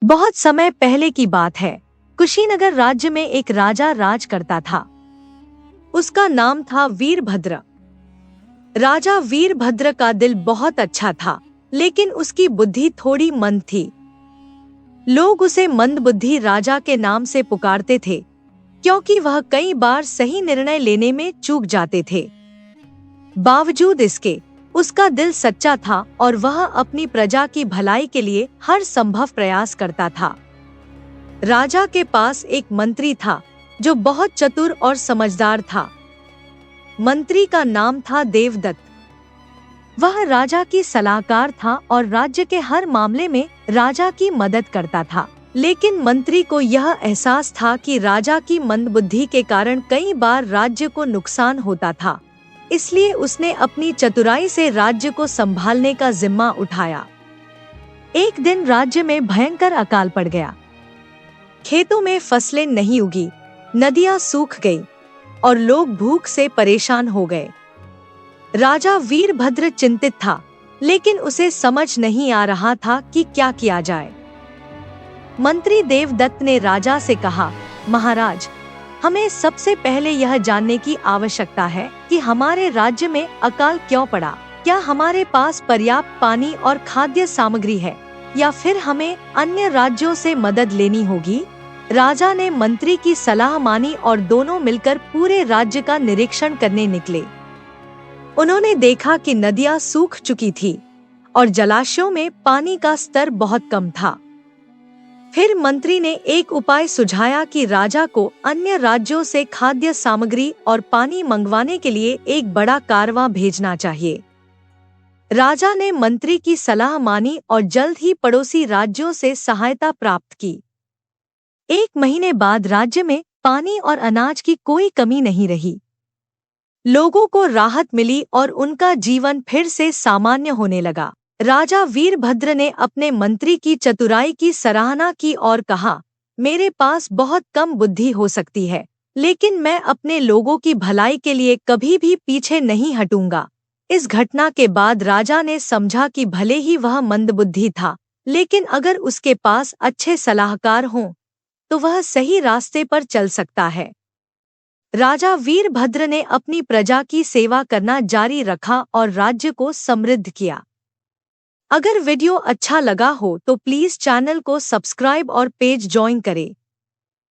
बहुत समय पहले की बात है। कुशीनगर राज्य में एक राजा राज करता था। उसका नाम था वीरभद्र। राजा वीरभद्र का दिल बहुत अच्छा था, लेकिन उसकी बुद्धि थोड़ी मंद थी। लोग उसे मंदबुद्धि राजा के नाम से पुकारते थे, क्योंकि वह कई बार सही निर्णय लेने में चूक जाते थे। बावजूद इसके, उसका दिल सच्चा था और वह अपनी प्रजा की भलाई के लिए हर संभव प्रयास करता था। राजा के पास एक मंत्री था जो बहुत चतुर और समझदार था। मंत्री का नाम था देवदत्त। वह राजा की सलाहकार था और राज्य के हर मामले में राजा की मदद करता था। लेकिन मंत्री को यह एहसास था कि राजा की मंदबुद्धि के कारण कई बार राज्य को नुकसान होता था। इसलिए उसने अपनी चतुराई से राज्य को संभालने का जिम्मा उठाया। एक दिन राज्य में भयंकर अकाल पड़ गया। खेतों में फसलें नहीं उगी, नदियां सूख गई और लोग भूख से परेशान हो गए। राजा वीरभद्र चिंतित था, लेकिन उसे समझ नहीं आ रहा था कि क्या किया जाए। मंत्री देवदत्त ने राजा से कहा, महाराज, हमें सबसे पहले यह जानने की आवश्यकता है कि हमारे राज्य में अकाल क्यों पड़ा। क्या हमारे पास पर्याप्त पानी और खाद्य सामग्री है, या फिर हमें अन्य राज्यों से मदद लेनी होगी? राजा ने मंत्री की सलाह मानी और दोनों मिलकर पूरे राज्य का निरीक्षण करने निकले। उन्होंने देखा कि नदियां सूख चुकी थी और जलाशयों में पानी का स्तर बहुत कम था। फिर मंत्री ने एक उपाय सुझाया कि राजा को अन्य राज्यों से खाद्य सामग्री और पानी मंगवाने के लिए एक बड़ा कारवां भेजना चाहिए। राजा ने मंत्री की सलाह मानी और जल्द ही पड़ोसी राज्यों से सहायता प्राप्त की। एक महीने बाद राज्य में पानी और अनाज की कोई कमी नहीं रही। लोगों को राहत मिली और उनका जीवन फिर से सामान्य होने लगा। राजा वीरभद्र ने अपने मंत्री की चतुराई की सराहना की और कहा, मेरे पास बहुत कम बुद्धि हो सकती है, लेकिन मैं अपने लोगों की भलाई के लिए कभी भी पीछे नहीं हटूंगा। इस घटना के बाद राजा ने समझा कि भले ही वह मंदबुद्धि था, लेकिन अगर उसके पास अच्छे सलाहकार हों, तो वह सही रास्ते पर चल सकता है। राजा वीरभद्र ने अपनी प्रजा की सेवा करना जारी रखा और राज्य को समृद्ध किया। अगर वीडियो अच्छा लगा हो तो प्लीज चैनल को सब्सक्राइब और पेज ज्वाइन करें।